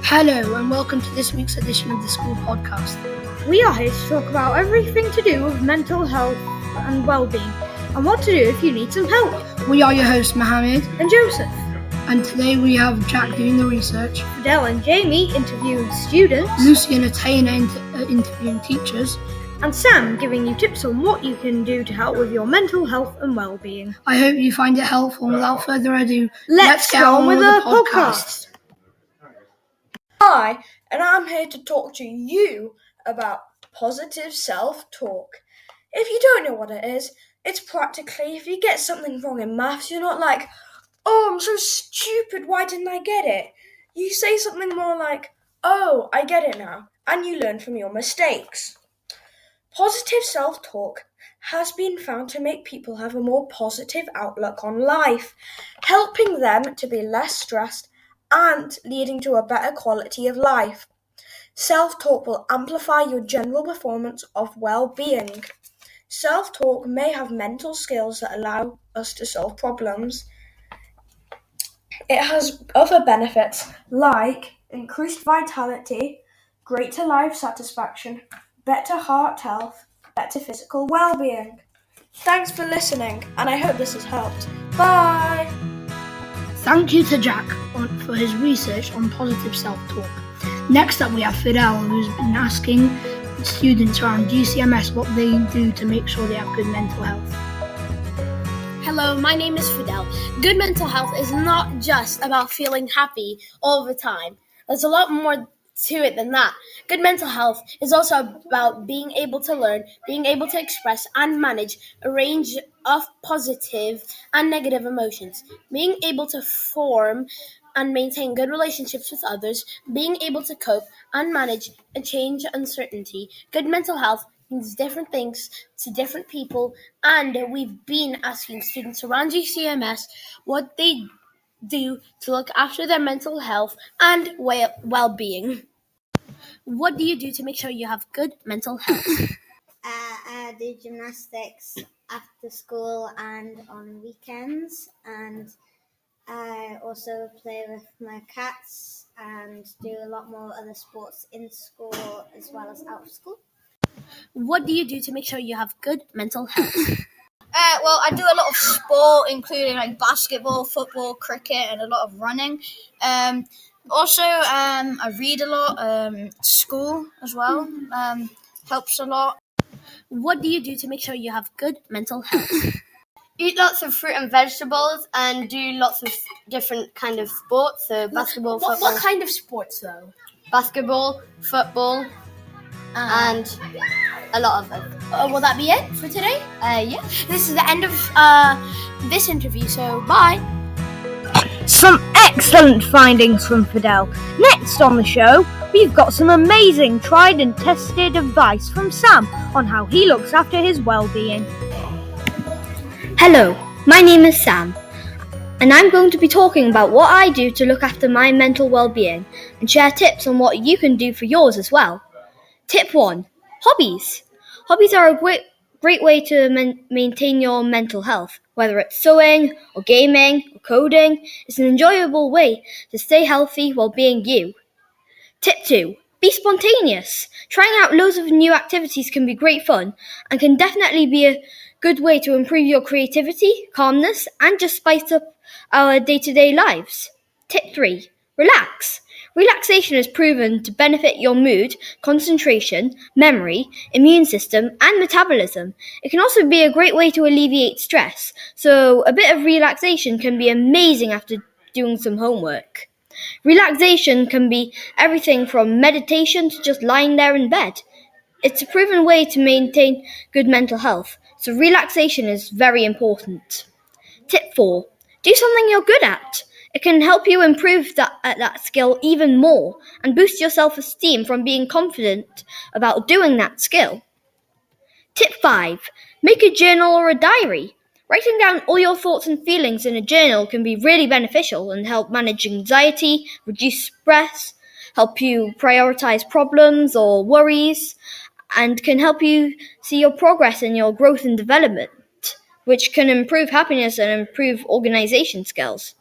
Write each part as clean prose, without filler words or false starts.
Hello and welcome to this week's edition of the School Podcast. We are here to talk about everything to do with mental health and well-being and what to do if you need some help. We are your hosts Mohammed and Joseph. And today we have Jack doing the research, Fidel and Jamie interviewing students, Lucy and Atayna interviewing teachers, and Sam giving you tips on what you can do to help with your mental health and well-being. I hope you find it helpful, and without further ado, let's get on with the podcast. Hi, and I'm here to talk to you about positive self-talk. If you don't know what it is, it's practically if you get something wrong in maths, you're not like, "Oh, I'm so stupid, why didn't I get it?" You say something more like, "Oh, I get it now," and you learn from your mistakes. Positive self-talk has been found to make people have a more positive outlook on life, helping them to be less stressed and leading to a better quality of life. Self-talk will amplify your general performance of well-being. Self-talk may have mental skills that allow us to solve problems. It has other benefits like increased vitality, greater life satisfaction, better heart health, better physical well-being. Thanks for listening, and I hope this has helped. Bye! Thank you to Jack for his research on positive self-talk. Next up we have Fidel, who's been asking students around GCMS what they do to make sure they have good mental health. Hello, my name is Fidel. Good mental health is not just about feeling happy all the time. There's a lot more to it than that. Good mental health is also about being able to learn, being able to express and manage a range of positive and negative emotions, being able to form and maintain good relationships with others, being able to cope and manage and change uncertainty. Good mental health means different things to different people, and we've been asking students around GCMS what they do to look after their mental health and well-being. What do you do to make sure you have good mental health? I do gymnastics after school and on weekends, and I also play with my cats and do a lot more other sports in school as well as out of school. What do you do to make sure you have good mental health? Well, I do a lot of sport, including like basketball, football, cricket, and a lot of running. Also, I read a lot. School as well helps a lot. What do you do to make sure you have good mental health? Eat lots of fruit and vegetables and do lots of different kind of sports. So basketball, football. What kind of sports though? Basketball, football, and a lot of them. Will that be it for today? Yeah. This is the end of this interview, so bye. Some excellent findings from Fidel. Next on the show, we've got some amazing tried and tested advice from Sam on how he looks after his well-being. Hello, my name is Sam, and I'm going to be talking about what I do to look after my mental well-being and share tips on what you can do for yours as well. Tip 1. Hobbies. Hobbies are a great way to maintain your mental health. Whether it's sewing or gaming or coding, it's an enjoyable way to stay healthy while being you. Tip 2. Be spontaneous. Trying out loads of new activities can be great fun and can definitely be a good way to improve your creativity, calmness, and just spice up our day-to-day lives. Tip 3. Relax. Relaxation is proven to benefit your mood, concentration, memory, immune system, and metabolism. It can also be a great way to alleviate stress, so a bit of relaxation can be amazing after doing some homework. Relaxation can be everything from meditation to just lying there in bed. It's a proven way to maintain good mental health, so relaxation is very important. Tip 4. Do something you're good at. It can help you improve that skill even more and boost your self-esteem from being confident about doing that skill. Tip 5. Make a journal or a diary. Writing down all your thoughts and feelings in a journal can be really beneficial and help manage anxiety, reduce stress, help you prioritize problems or worries, and can help you see your progress in your growth and development, which can improve happiness and improve organization skills.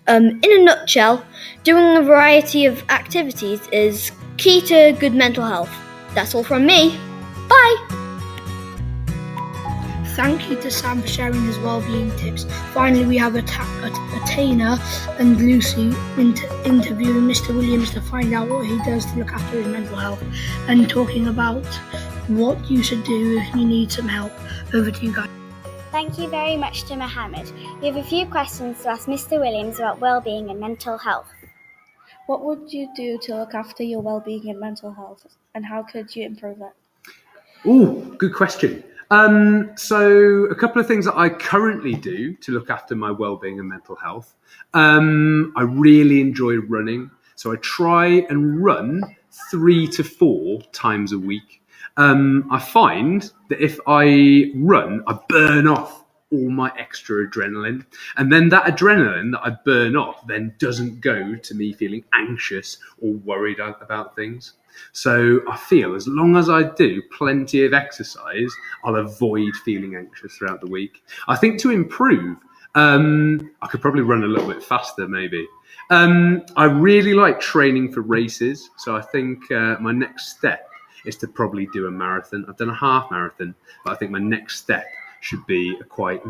In a nutshell, doing a variety of activities is key to good mental health. That's all from me. Bye! Thank you to Sam for sharing his well-being tips. Finally, we have Atana and Lucy interviewing Mr. Williams to find out what he does to look after his mental health and talking about what you should do if you need some help. Over to you guys. Thank you very much to Mohammed. We have a few questions to ask Mr. Williams about well-being and mental health. What would you do to look after your well-being and mental health, and how could you improve it? Oh, good question. So a couple of things that I currently do to look after my well-being and mental health. I really enjoy running, so I try and run 3 to 4 times a week. I find that if I run, I burn off all my extra adrenaline, and then that adrenaline that I burn off then doesn't go to me feeling anxious or worried about things. So I feel as long as I do plenty of exercise, I'll avoid feeling anxious throughout the week. I think to improve, I could probably run a little bit faster maybe. I really like training for races, so I think my next step is to probably do a marathon. I've done a half marathon, but I think my next step should be a quite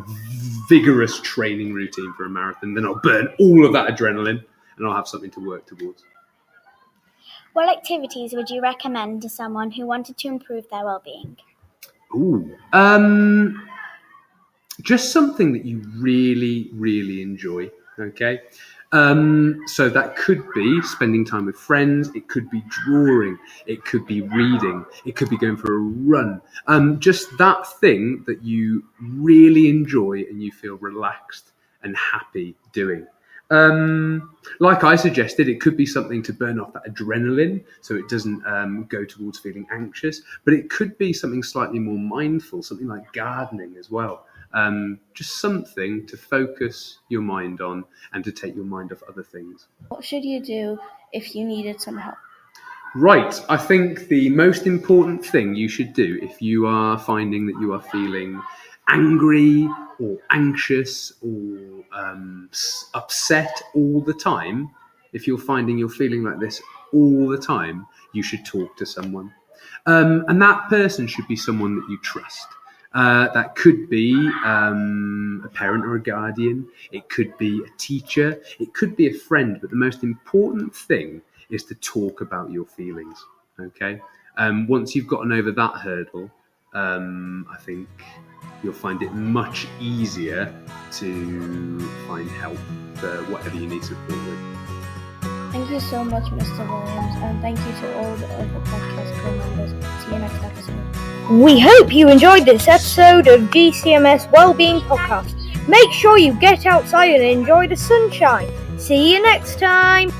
vigorous training routine for a marathon. Then I'll burn all of that adrenaline and I'll have something to work towards. What activities would you recommend to someone who wanted to improve their well-being? Just something that you really, really enjoy, okay? So that could be spending time with friends, it could be drawing, it could be reading, it could be going for a run. Just that thing that you really enjoy and you feel relaxed and happy doing. Like I suggested, it could be something to burn off that adrenaline so it doesn't go towards feeling anxious, but it could be something slightly more mindful, something like gardening as well. Just something to focus your mind on and to take your mind off other things. What should you do if you needed some help? Right, I think the most important thing you should do if you are finding that you are feeling angry or anxious or upset all the time, if you're finding you're feeling like this all the time, you should talk to someone. And that person should be someone that you trust. That could be a parent or a guardian. It could be a teacher. It could be a friend. But the most important thing is to talk about your feelings. Okay. Once you've gotten over that hurdle, I think you'll find it much easier to find help for whatever you need support with. Thank you so much, Mr. Williams, and thank you to all the other podcast crew members. See you next episode. We hope you enjoyed this episode of GCMS Wellbeing Podcast. Make sure you get outside and enjoy the sunshine. See you next time.